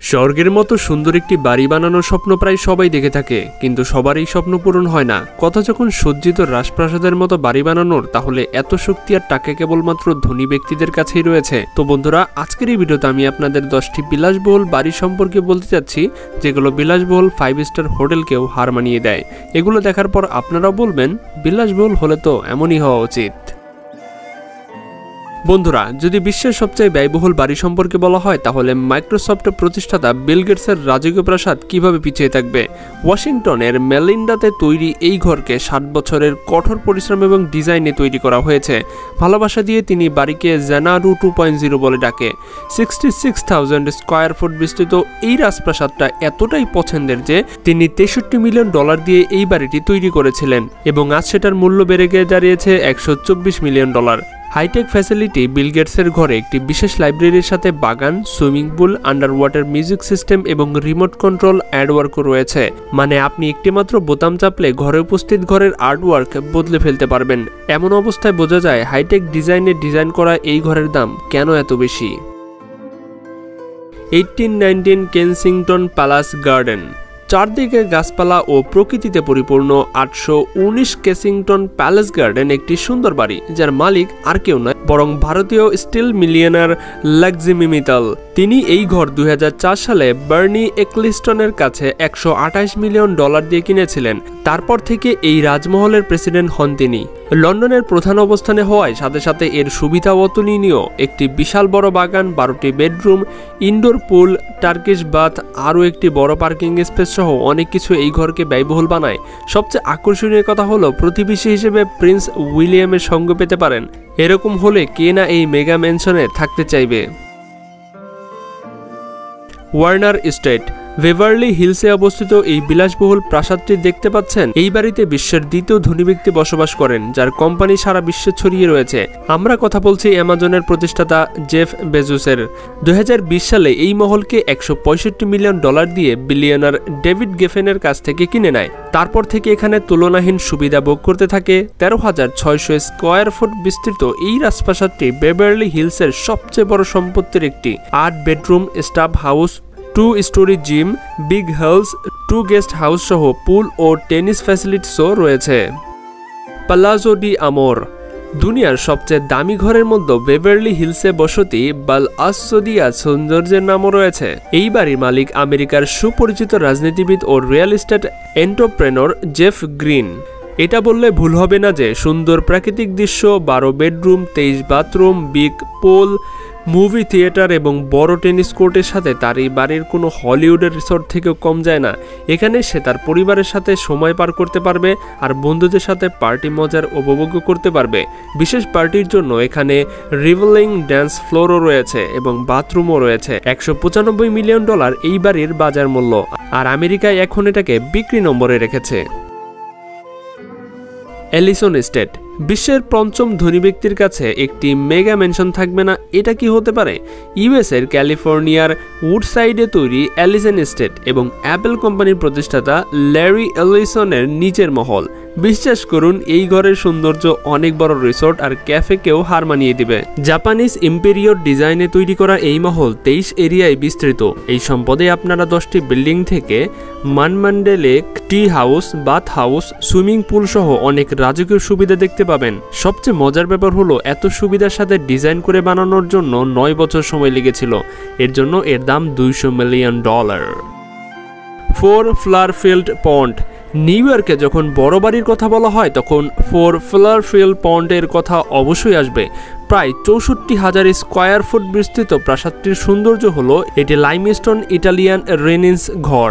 স্বর্গের মতো সুন্দর একটি বাড়ি বানানোর স্বপ্ন প্রায় সবাই দেখে থাকে, কিন্তু সবার এই স্বপ্ন পূরণ হয় না। কথা যখন সজ্জিত রাজপ্রাসাদের মতো বাড়ি বানানোর, তাহলে এত শক্তি আর টাকা কেবলমাত্র ধনী ব্যক্তিদের কাছেই রয়েছে। তো বন্ধুরা, আজকের এই ভিডিওতে আমি আপনাদের 10টি বিলাসবহুল বাড়ি সম্পর্কে বলতে চাচ্ছি, যেগুলো বিলাসবহুল 5 স্টার হোটেলকেও হার মানিয়ে দেয়। এগুলো দেখার পর আপনারাও বলবেন, বিলাসবহুল হলে তো এমনই হওয়া উচিত। বন্ধুরা, যদি বিশ্বের সবচেয়ে ব্যয়বহুল বাড়ি সম্পর্কে বলা হয়, তাহলে মাইক্রোসফট প্রতিষ্ঠাতা বিল গেটসের রাজকীয় প্রাসাদ কিভাবে পিছিয়ে থাকবে। ওয়াশিংটনের মেলিন্ডাতে তৈরি এই ঘরকে 60 বছরের কঠোর পরিশ্রম এবং ডিজাইনে তৈরি করা হয়েছে। ভালোবাসা দিয়ে তিনি বাড়িকে জেনারু 2.0 বলে ডাকে। 66,000 স্কয়ার ফুট বিস্তৃত এই রাজপ্রাসাদটা এতটাই পছন্দের যে তিনি $63 মিলিয়ন দিয়ে এই বাড়িটি তৈরি করেছিলেন, এবং আজ সেটার মূল্য বেড়ে গিয়ে দাঁড়িয়েছে $124 মিলিয়ন। হাইটেক ফ্যাসিলিটি বিল গেটসের ঘরে একটি বিশেষ লাইব্রেরির সাথে বাগান, swimming pool, under water music system এবং রিমোট কন্ট্রোল অ্যাডওয়ার্কও রয়েছে। মানে আপনি একটিমাত্র বোতাম চাপলে ঘরে উপস্থিত ঘরের আর্টওয়ার্ক বদলে ফেলতে পারবেন। এমন অবস্থায় বোঝা যায় হাইটেক ডিজাইনে ডিজাইন করা এই ঘরের দাম কেন এত বেশি। 1819 কেনসিংটন প্যালাস গার্ডেন। চারদিকে গাছপালা ও প্রকৃতিতে পরিপূর্ণ 819 কেসিংটন প্যালেস গার্ডেন একটি সুন্দর বাড়ি, যার মালিক আর কেউ নয় বরং ভারতীয় স্টিল মিলিয়নার লাক্সমি মিত্তল। তিনি এই ঘর 2004 সালে বার্নি এক্লিস্টনের কাছে $128 মিলিয়ন দিয়ে কিনেছিলেন। তারপর থেকে এই রাজমহলের প্রেসিডেন্ট হন তিনি। লন্ডনের প্রধান অবস্থানে হওয়ায় সাথে সাথে এর সুবিধা অতুলনীয়। একটি বিশাল বড় বাগান, 12টি বেডরুম, ইনডোর পুল, টার্কিশ বাথ, আরও একটি বড় পার্কিং স্পেস সহ অনেক কিছু এই ঘরকে ব্যয়বহুল বানায়। সবচেয়ে আকর্ষণীয় কথা হলো, প্রতিবেশী হিসেবে প্রিন্স উইলিয়ামের সঙ্গ পেতে পারেন। এরকম হলে কে না এই মেগা ম্যানশনে থাকতে চাইবে। Warner estate. বেভারলি হিলসে অবস্থিত এই বিলাসবহুল প্রাসাদটি দেখতে পাচ্ছেন, এই বাড়িতে বিশ্বের দ্বিতীয় ধনী ব্যক্তি বসবাস করেন, যার কোম্পানি সারা বিশ্বে ছড়িয়ে রয়েছে। আমরা কথা বলছি অ্যামাজনের প্রতিষ্ঠাতা জেফ বেজোসের। 2020 সালে এই মহলকে $165 মিলিয়ন দিয়ে বিলিয়নার ডেভিড গেফেনের কাছ থেকে কিনে নেয়। তারপর থেকে এখানে তুলনাহীন সুবিধা ভোগ করতে থাকে। 13,600 স্কয়ার ফুট বিস্তৃত এই রাজপ্রাসাদটি বেভারলি হিলসের সবচেয়ে বড় সম্পত্তির একটি। 8 bedroom, staff house, 2 storey gym, big house, 2 guest house সহ পুল ও টেনিস ফ্যাসিলিটিসও রয়েছে। Palazzo Di Amore. দুনিয়ার সবচেয়ে দামি ঘরের মধ্যে বেভারলি হিলসে বসতি বাল আসোদিয়া সৌন্দর্যের নামও রয়েছে। এই বাড়ির মালিক আমেরিকার সুপরিচিত রাজনীতিবিদ ও real estate entrepreneur Jeff Green. এটা বললে ভুল হবে না যে সুন্দর প্রাকৃতিক দৃশ্য, 12 বেডরুম, 23 বাথরুম, বিগ পুল, মুভি থিয়েটার এবং বড় টেনিস কোর্টের সাথে তার এই বাড়ির কোনো হলিউডের রিসোর্ট থেকেও কম যায় না। এখানে সে তার পরিবারের সাথে সময় পার করতে পারবে আর বন্ধুদের সাথে পার্টি মজার উপভোগ করতে পারবে। বিশেষ পার্টির জন্য এখানে রিভলিং ড্যান্স ফ্লোরও রয়েছে এবং বাথরুমও রয়েছে। $195 মিলিয়ন এই বাড়ির বাজার মূল্য, আর আমেরিকায় এখন এটাকে বিক্রি নম্বরে রেখেছে। Ellison estate. বিশ্বের পঞ্চম ধনী ব্যক্তির কাছে একটি মেগা ম্যানশন থাকবে না, এটা কি হতে পারে? ইউএসের ক্যালিফোর্নিয়ার উডসাইডে তৈরি এলিসন এস্টেট এবং অ্যাপল কোম্পানির প্রতিষ্ঠাতা ল্যারি এলিসনের নিচের মহল। বিশ্বাস করুন, এই ঘরের সৌন্দর্য অনেক বড় রিসোর্ট আর ক্যাফেকেও হার মানিয়ে দিবে। জাপানিজ ইম্পেরিয়র ডিজাইনে তৈরি করা এই মহল 23 এরিয়ায় বিস্তৃত। এই সম্পদে আপনারা 10টি বিল্ডিং থেকে মানমান্ডে lake, tea house, bath house, swimming pool সহ অনেক রাজকীয় সুবিধা দেখতে পাবেন। সবচেয়ে মজার ব্যাপার হলো, এত সুবিধার সাথে ডিজাইন করে বানানোর জন্য 9 বছর সময় লেগেছিল। এর জন্য এর দাম $200 মিলিয়ন। 4 ফ্লারফিল্ড পন্ড। নিউ ইয়র্কে যখন বড় বাড়ির কথা বলা হয়, তখন 4 ফ্লারফিল্ড পন্ডের কথা অবশ্যই আসবে। প্রায় 64,000 স্কয়ার ফুট বিস্তৃত প্রাসাদটির সৌন্দর্য হলো, এটি লাইমস্টোন ইটালিয়ান রেনেসাঁ ঘর,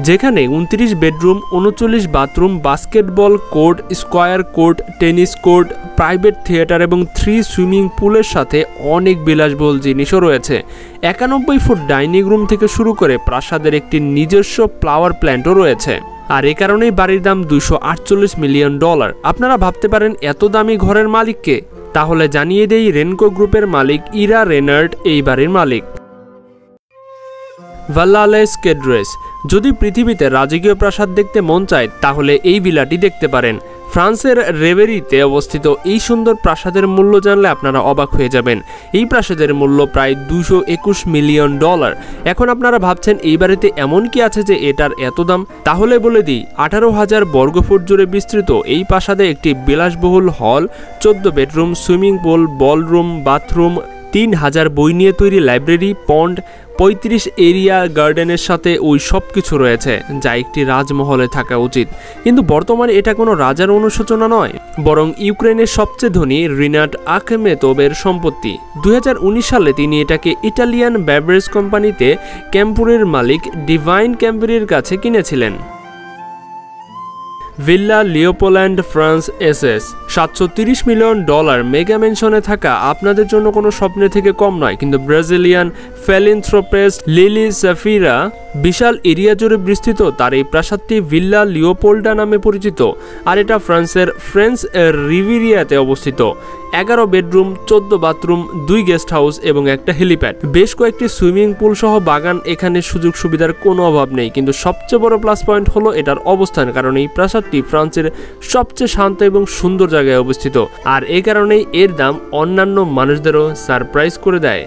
যেখানে 29 bedroom, 39 bathroom, basketball court, square court, tennis court, private theatre এবং 3 সুইমিং পুলের সাথে অনেক বিলাসবহুল জিনিসও রয়েছে। 91 ফুট ডাইনিং রুম থেকে শুরু করে প্রাসাদের একটি নিজস্ব ফ্লাওয়ার প্ল্যান্টও রয়েছে। আর এ কারণেই বাড়ির দাম $248 মিলিয়ন। আপনারা ভাবতে পারেন, এত দামি ঘরের মালিক কে? তাহলে জানিয়ে দেই, রেনকো গ্রুপের মালিক ইরা রেনার্ড এই বাড়ির মালিক। ভাল্লালেস কেড্রেস। যদি পৃথিবীতে রাজকীয় প্রাসাদ দেখতে মন চায়, তাহলে এই ভিলাটি দেখতে পারেন। ফ্রান্সের রেবেরিতে অবস্থিত এই সুন্দর প্রাসাদের মূল্য জানলে আপনারা অবাক হয়ে যাবেন। এই প্রাসাদের মূল্য প্রায় $221 মিলিয়ন। এখন আপনারা ভাবছেন এই বাড়িতে এমন কি আছে যে এটার এত দাম? তাহলে বলে দিই, 18,000 বর্গফুট জুড়ে বিস্তৃত এই প্রাসাদে একটি বিলাসবহুল হল, 14 bedroom, swimming pool, ballroom, bathroom, 3000 বই নিয়ে তৈরি লাইব্রেরি, পন্ড, 35 এরিয়া গার্ডেনের সাথে ওই সব কিছু রয়েছে, যা একটি রাজমহলে থাকা উচিত। কিন্তু বর্তমানে এটা কোনো রাজার অনুশোচনা নয়, বরং ইউক্রেনের সবচেয়ে ধনী রিনাট আখমেতোভের সম্পত্তি। 2019 সালে তিনি এটাকে ইটালিয়ান বেভারেজ কোম্পানিতে ক্যাম্পুরের মালিক ডিভাইন ক্যাম্পুরের কাছে কিনেছিলেন। ভিল্লা লিওপোল্যান্ড ফ্রান্স এসএস $730 মিলিয়ন মেগা ম্যানশনে থাকা আপনাদের জন্য কোনো স্বপ্নের থেকে কম নয়, কিন্তু ব্রাজিলিয়ান ফিলান্থ্রোপিস্ট লিলি সাফিরা বিশাল এরিয়া জুড়ে বিস্তৃত তার এই প্রাসাদটি ভিল্লা লিওপোল্ডা নামে পরিচিত, আর এটা ফ্রান্সের ফ্রেঞ্চ রিভিরিয়াতে অবস্থিত। 11 বেডরুম, 14 বাথরুম, 2 গেস্ট হাউস এবং একটা হেলিপ্যাড, বেশ কয়েকটি সুইমিং পুল সহ বাগান। এখানে সুযোগ সুবিধার কোনো অভাব নেই, কিন্তু সবচেয়ে বড় প্লাস পয়েন্ট হলো এটার অবস্থান, কারণ এই প্রাসাদটি ফ্রান্সের সবচেয়ে শান্ত এবং সুন্দর জায়গায় অবস্থিত, আর এই কারণেই এর দাম অন্যান্য মানুষদেরও সারপ্রাইজ করে দেয়।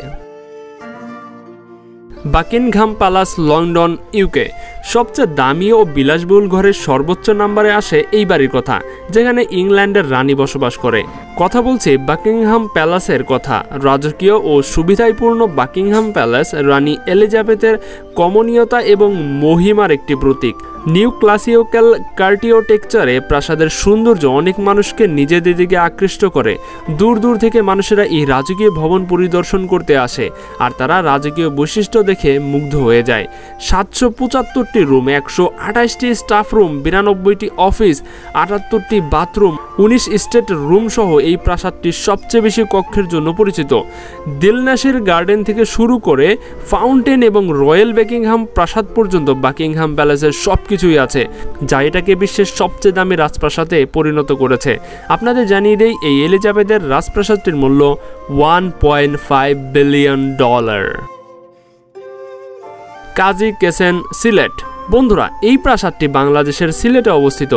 Buckingham palace, London, UK. সবচেয়ে দামি ও বিলাসবহুল ঘরের সর্বোচ্চ নম্বরে আসে এই বাড়ির কথা, যেখানে ইংল্যান্ডের রানী বসবাস করে। কথা বলছি বাকিংহাম প্যালেসের কথা। রাজকীয় ও সুবিধাপূর্ণ বাকিংহাম প্যালেস রানী এলিজাবেথের কমনীয়তা এবং মহিমার একটি প্রতীক। নিউ ক্লাসিক্যাল আর্কিটেকচারে প্রাসাদের সৌন্দর্য অনেক মানুষকে নিজেদের দিকে আকৃষ্ট করে। দূর দূর থেকে মানুষেরা এই রাজকীয় ভবন পরিদর্শন করতে আসে, আর তারা রাজকীয় বৈশিষ্ট্য দেখে মুগ্ধ হয়ে যায়। 775টি রুম, 128টি স্টাফ রুম, 92টি অফিস, 78টি বাথরুম, 19 স্টেট রুম সহ এই প্রাসাদটি সবচেয়ে বেশি কক্ষের জন্য পরিচিত। দিলনাশির গার্ডেন থেকে শুরু করে ফাউন্টেন এবং রয়্যাল বাকিংহাম প্রাসাদ পর্যন্ত বাকিংহাম প্যালেসের সবকিছুই আছে, যা এটাকে বিশ্বের সবচেয়ে দামি রাজপ্রাসাদে পরিণত করেছে। আপনাদের জানিয়ে দেই, এই এলিজাবেথের রাজপ্রাসাদটির মূল্য $1.5 বিলিয়ন। কাজী কেসেন, সিলেট। বন্ধুরা, এই প্রাসাদটি বাংলাদেশের সিলেটে অবস্থিত।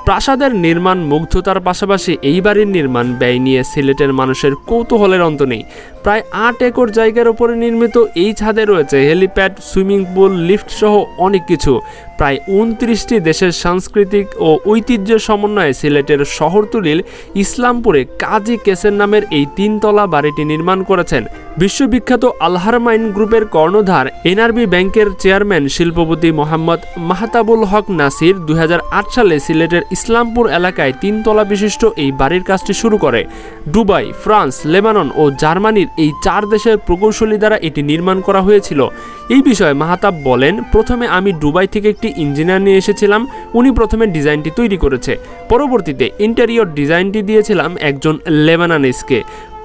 প্রাসাদের নির্মাণ মুগ্ধতার পাশাপাশি এই বাড়ির নির্মাণ ব্যয় নিয়ে সিলেটের মানুষের কৌতূহলের অন্ত নেই। প্রায় 8 একর জায়গার উপরে নির্মিত এই ছাদে রয়েছে হেলিপ্যাড, সুইমিং পুল, লিফট সহ অনেক কিছু। প্রায় 29টি দেশের সাংস্কৃতিক ও ঐতিহ্যের সমন্বয়ে সিলেটের শহরতলির ইসলামপুরে কাজী কেসেন নামের এই 3তলা বাড়িটি নির্মাণ করেছেন বিশ্ববিখ্যাত আলহারমাইন গ্রুপের কর্ণধার এনআরবি ব্যাংকের চেয়ারম্যান শিল্পপতি মোহাম্মদ মাহতাবুল হক নাসির। 2008 সালে সিলেটের ইসলামপুর এলাকায় 3তলা বিশিষ্ট এই বাড়ির কাজটি শুরু করে। দুবাই, ফ্রান্স, লেবানন ও জার্মানির এই 4 দেশের প্রকৌশলী দ্বারা এটি নির্মাণ করা হয়েছিল। এই বিষয়ে মাহতাব বলেন, প্রথমে আমি দুবাই থেকে একটি ইঞ্জিনিয়ার নিয়ে এসেছিলাম। উনি প্রথমে ডিজাইনটি তৈরি করেছে, পরবর্তীতে ইন্টেরিয়র ডিজাইনটি দিয়েছিলাম একজন লেবাননিজকে।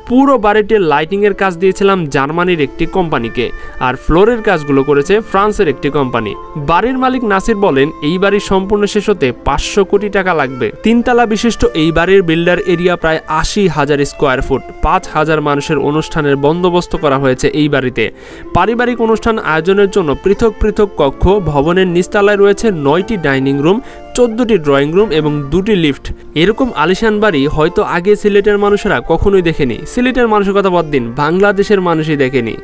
পুরো বাড়িটির লাইটিংয়ের কাজ দিয়েছিলাম জার্মানির একটি কোম্পানিকে, আর ফ্লোরের কাজগুলো করেছে ফ্রান্সের একটি কোম্পানি। বাড়ির মালিক নাসির বলেন, এই বাড়ি সম্পূর্ণ শেষ হতে 500 কোটি টাকা লাগবে। 3তলা বিশিষ্ট এই বাড়ির বিল্ডার এরিয়া প্রায় 80,000 স্কোয়ার ফুট। 5,000 মানুষের অনুষ্ঠানের বন্দোবস্ত করা হয়েছে এই বাড়িতে। পারিবারিক অনুষ্ঠান আয়োজনের জন্য পৃথক পৃথক কক্ষ। ভবনের নিচতলায় রয়েছে 9টি ডাইনিং রুম, 14টি ড্রয়িং রুম এবং 2টি লিফট। এরকম আলিশান বাড়ি হয়তো আগে সিলেটের মানুষেরা কখনোই দেখেনি। সিলেটের মানুষের কথা বাদ দিন, বাংলাদেশের মানুষই দেখেনি।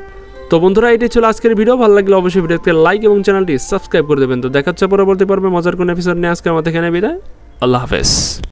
তো বন্ধুরা, এটাই ছিল আজকের ভিডিও। ভালো লাগলে অবশ্যই ভিডিওতে লাইক এবং চ্যানেলটি সাবস্ক্রাইব করে দেবেন। তো দেখা হচ্ছে পরবর্তী পর্বে মজার কোন এপিসোড নিয়ে। আজকে আমাদের এখানে বিদায়। আল্লাহ হাফেজ।